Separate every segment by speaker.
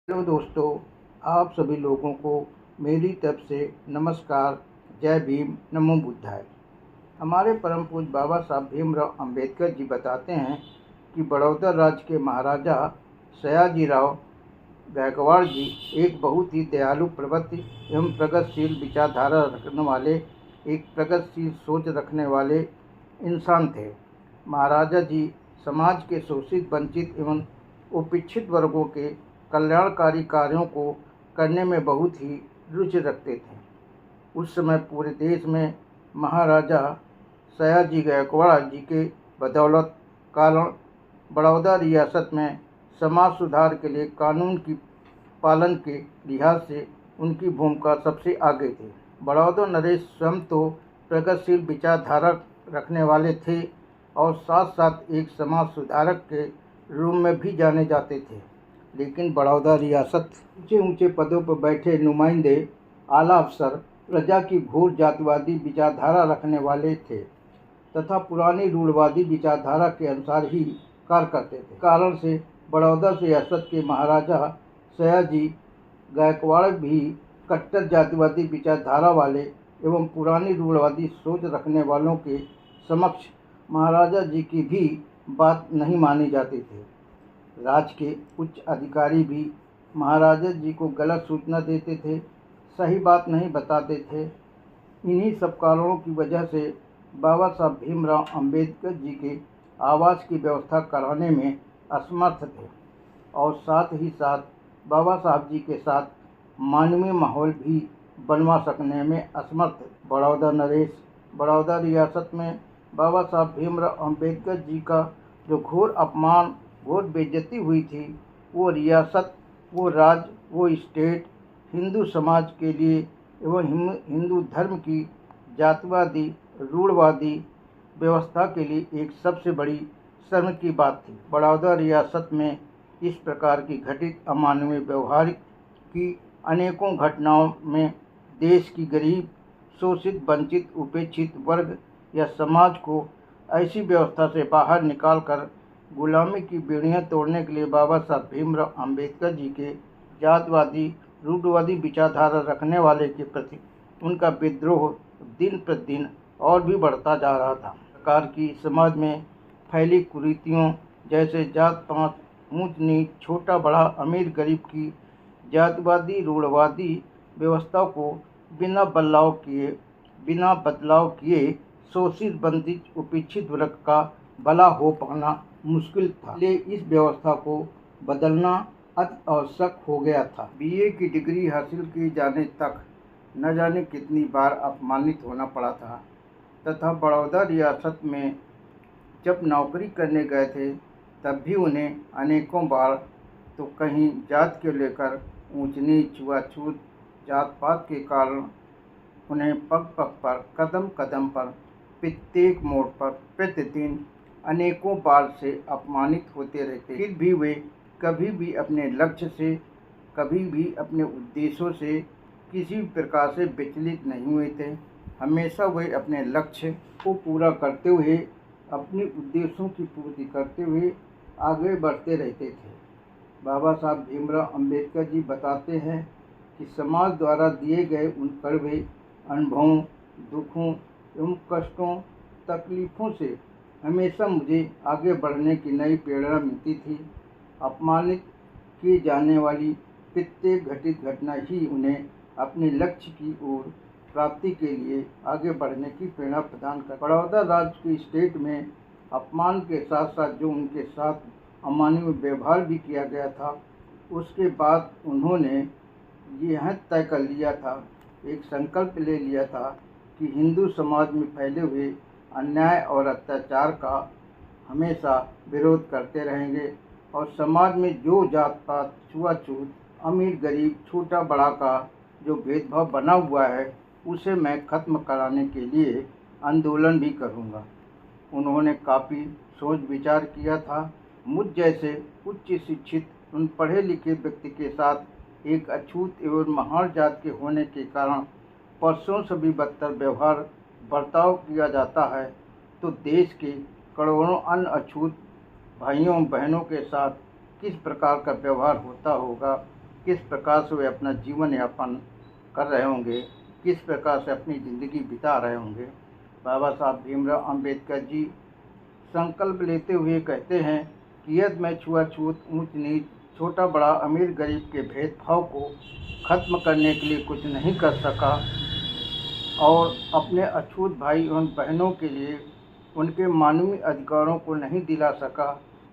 Speaker 1: Hello दोस्तों, आप सभी लोगों को मेरी तरफ से नमस्कार। जय भीम, नमो बुद्धाय। हमारे परम पूज्य बाबा साहब भीमराव अंबेडकर जी बताते हैं कि बड़ौदा राज्य के महाराजा सयाजीराव गायकवाड़ जी एक बहुत ही दयालु, प्रवृत्ति एवं प्रगतिशील विचारधारा रखने वाले, एक प्रगतिशील सोच रखने वाले इंसान थे। महाराजा जी समाज के शोषित, वंचित एवं उपेक्षित वर्गों के कल्याणकारी कार्यों को करने में बहुत ही रुचि रखते थे। उस समय पूरे देश में महाराजा सयाजी गायकवाड़ जी के बदौलत कारण बड़ौदा रियासत में समाज सुधार के लिए कानून की पालन के लिहाज से उनकी भूमिका सबसे आगे थी। बड़ौदा नरेश स्वयं तो प्रगतिशील विचारधारा रखने वाले थे और साथ साथ एक समाज सुधारक के रूप में भी जाने जाते थे, लेकिन बड़ौदा रियासत ऊंचे ऊंचे पदों पर बैठे नुमाइंदे, आला अफसर प्रजा की घोर जातिवादी विचारधारा रखने वाले थे तथा पुरानी रूढ़वादी विचारधारा के अनुसार ही कार्य करते थे। कारण से बड़ौदा रियासत के महाराजा सयाजी गायकवाड़ भी कट्टर जातिवादी विचारधारा वाले एवं पुरानी रूढ़वादी सोच रखने वालों के समक्ष महाराजा जी की भी बात नहीं मानी जाती थी। राज्य के उच्च अधिकारी भी महाराजा जी को गलत सूचना देते थे, सही बात नहीं बताते थे। इन्हीं सब कारणों की वजह से बाबा साहब भीमराव अंबेडकर जी के आवास की व्यवस्था कराने में असमर्थ थे और साथ ही साथ बाबा साहब जी के साथ मानवीय माहौल भी बनवा सकने में असमर्थ थे। बड़ौदा नरेश, बड़ौदा रियासत में बाबा साहब भीमराव अंबेडकर जी का जो घोर अपमान, घोर बेइज्जती हुई थी, वो रियासत, वो राज्य, वो स्टेट हिंदू समाज के लिए एवं हिंदू धर्म की जातिवादी रूढ़वादी व्यवस्था के लिए एक सबसे बड़ी शर्म की बात थी। बड़ौदा रियासत में इस प्रकार की घटित अमानवीय व्यवहार की अनेकों घटनाओं में देश की गरीब, शोषित, वंचित, उपेक्षित वर्ग या समाज को ऐसी व्यवस्था से बाहर निकालकर गुलामी की बेड़ियां तोड़ने के लिए बाबा साहब भीमराव अंबेडकर जी के जातवादी रूढ़वादी विचारधारा रखने वाले के प्रति उनका विद्रोह दिन प्रतिदिन और भी बढ़ता जा रहा था। प्रकार की समाज में फैली कुरीतियों जैसे जात पात, ऊंच नीच, छोटा बड़ा, अमीर गरीब की जातिवादी रूढ़वादी व्यवस्था को बिना बदलाव किए शोषित, वंचित, उपेक्षित वर्ग का भला हो पाना मुश्किल था। इसलिए इस व्यवस्था को बदलना अति आवश्यक हो गया था। बीए की डिग्री हासिल किए जाने तक न जाने कितनी बार अपमानित होना पड़ा था तथा बड़ौदा रियासत में जब नौकरी करने गए थे तब भी उन्हें अनेकों बार तो कहीं जात के लेकर ऊंच नीच, छुआछूत, जात पात के कारण उन्हें पग पग पर, कदम कदम पर, प्रत्येक मोड़ पर प्रतिदिन अनेकों बार से अपमानित होते रहते। फिर भी वे कभी भी अपने लक्ष्य से, कभी भी अपने उद्देश्यों से किसी भी प्रकार से विचलित नहीं हुए थे। हमेशा वे अपने लक्ष्य को पूरा करते हुए, अपने उद्देश्यों की पूर्ति करते हुए आगे बढ़ते रहते थे। बाबा साहब भीमराव अंबेडकर जी बताते हैं कि समाज द्वारा दिए गए उन कड़वे अनुभवों, दुखों एवं कष्टों, तकलीफ़ों से हमेशा मुझे आगे बढ़ने की नई प्रेरणा मिलती थी। अपमानित की जाने वाली प्रत्येक घटित घटना ही उन्हें अपने लक्ष्य की ओर प्राप्ति के लिए आगे बढ़ने की प्रेरणा प्रदान कर। बड़ौदा राज्य की स्टेट में अपमान के साथ साथ जो उनके साथ अमानवीय व्यवहार भी किया गया था, उसके बाद उन्होंने यह तय कर लिया था, एक संकल्प ले लिया था कि हिंदू समाज में फैले हुए अन्याय और अत्याचार का हमेशा विरोध करते रहेंगे और समाज में जो जात पात, छुआछूत, अमीर गरीब, छोटा बड़ा का जो भेदभाव बना हुआ है, उसे मैं खत्म कराने के लिए आंदोलन भी करूँगा। उन्होंने काफ़ी सोच विचार किया था। मुझ जैसे उच्च शिक्षित, उन पढ़े लिखे व्यक्ति के साथ एक अछूत एवं महान जात के होने के कारण परसों से भी बदतर बर्ताव किया जाता है, तो देश के करोड़ों अन्य अछूत भाइयों बहनों के साथ किस प्रकार का व्यवहार होता होगा, किस प्रकार से वे अपना जीवन यापन कर रहे होंगे, किस प्रकार से अपनी ज़िंदगी बिता रहे होंगे। बाबा साहब भीमराव अंबेडकर जी संकल्प लेते हुए कहते हैं कि यदि मैं छुआछूत, ऊंच नीच, छोटा बड़ा, अमीर गरीब के भेदभाव को खत्म करने के लिए कुछ नहीं कर सका और अपने अछूत भाई एवं बहनों के लिए उनके मानवीय अधिकारों को नहीं दिला सका,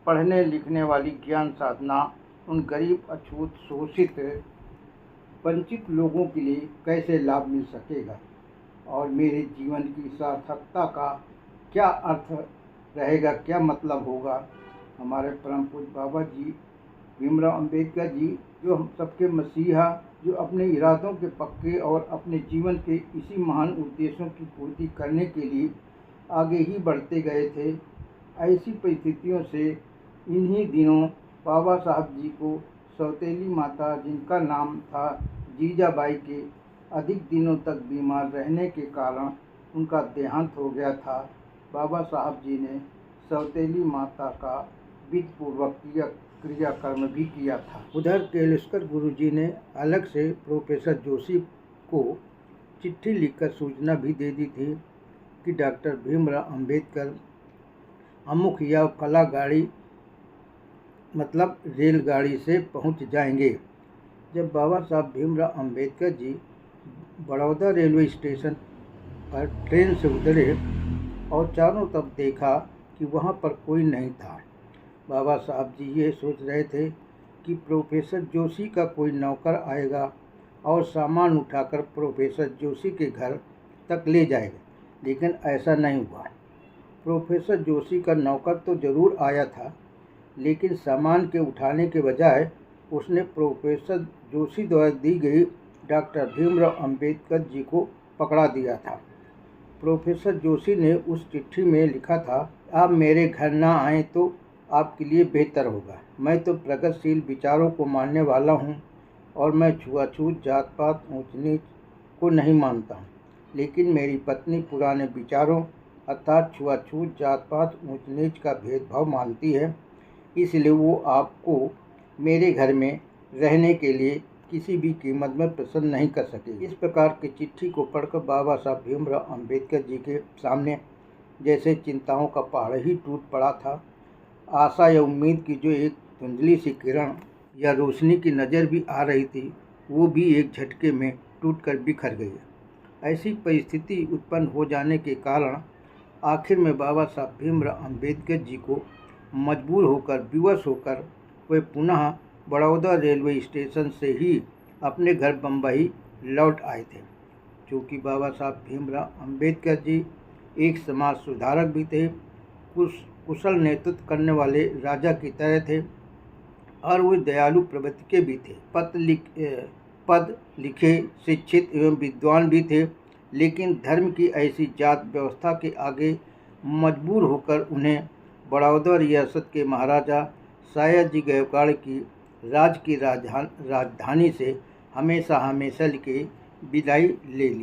Speaker 1: पढ़ने लिखने वाली ज्ञान साधना उन गरीब, अछूत, शोषित, वंचित लोगों के लिए कैसे लाभ मिल सकेगा और मेरे जीवन की सार्थकता का क्या अर्थ रहेगा, क्या मतलब होगा। हमारे परम पूज्य बाबा जी भीमराव अंबेडकर जी, जो हम सबके मसीहा, जो अपने इरादों के पक्के और अपने जीवन के इसी महान उद्देश्यों की पूर्ति करने के लिए आगे ही बढ़ते गए थे। ऐसी परिस्थितियों से इन्हीं दिनों बाबा साहब जी को सौतेली माता, जिनका नाम था जीजाबाई, के अधिक दिनों तक बीमार रहने के कारण उनका देहांत हो गया था। बाबा साहब जी ने सौतेली माता का विधिपूर्वक क्रियाकर्म भी किया था। उधर केलेस्कर गुरुजी ने अलग से प्रोफेसर जोशी को चिट्ठी लिखकर सूचना भी दे दी थी कि डॉक्टर भीमराव अंबेडकर अमुक या फला गाड़ी मतलब रेलगाड़ी से पहुंच जाएंगे। जब बाबा साहब भीमराव अंबेडकर जी बड़ौदा रेलवे स्टेशन पर ट्रेन से उतरे और चारों तरफ देखा कि वहां पर कोई नहीं था। बाबा साहब जी ये सोच रहे थे कि प्रोफेसर जोशी का कोई नौकर आएगा और सामान उठाकर प्रोफेसर जोशी के घर तक ले जाएगा, लेकिन ऐसा नहीं हुआ। प्रोफेसर जोशी का नौकर तो ज़रूर आया था, लेकिन सामान के उठाने के बजाय उसने प्रोफेसर जोशी द्वारा दी गई डॉक्टर भीमराव अंबेडकर जी को पकड़ा दिया था। प्रोफेसर जोशी ने उस चिट्ठी में लिखा था, आप मेरे घर ना आएँ तो आपके लिए बेहतर होगा। मैं तो प्रगतिशील विचारों को मानने वाला हूँ और मैं छुआछूत, जात पात, ऊंच नीच को नहीं मानता हूँ, लेकिन मेरी पत्नी पुराने विचारों अर्थात छुआछूत, जात पात, ऊंच नीच का भेदभाव मानती है, इसलिए वो आपको मेरे घर में रहने के लिए किसी भी कीमत में पसंद नहीं कर सकेगी। इस प्रकार की चिट्ठी को पढ़कर बाबा साहब भीमराव अंबेडकर जी के सामने जैसे चिंताओं का पहाड़ ही टूट पड़ा था। आशा या उम्मीद की जो एक धुंधली सी किरण या रोशनी की नज़र भी आ रही थी, वो भी एक झटके में टूटकर बिखर गई। ऐसी परिस्थिति उत्पन्न हो जाने के कारण आखिर में बाबा साहब भीमराव अंबेडकर जी को मजबूर होकर, विवश होकर वे पुनः बड़ौदा रेलवे स्टेशन से ही अपने घर बम्बई लौट आए थे। क्योंकि बाबा साहब भीमराव अंबेडकर जी एक समाज सुधारक भी थे, कुशल नेतृत्व करने वाले राजा की तरह थे और वे दयालु प्रवृत्ति के भी थे। पद लिखे, शिक्षित एवं विद्वान भी थे, लेकिन धर्म की ऐसी जात व्यवस्था के आगे मजबूर होकर उन्हें बड़ौदा रियासत के महाराजा सयाजी गायकवाड़ की राज की राजधानी से हमेशा के विदाई ले ली।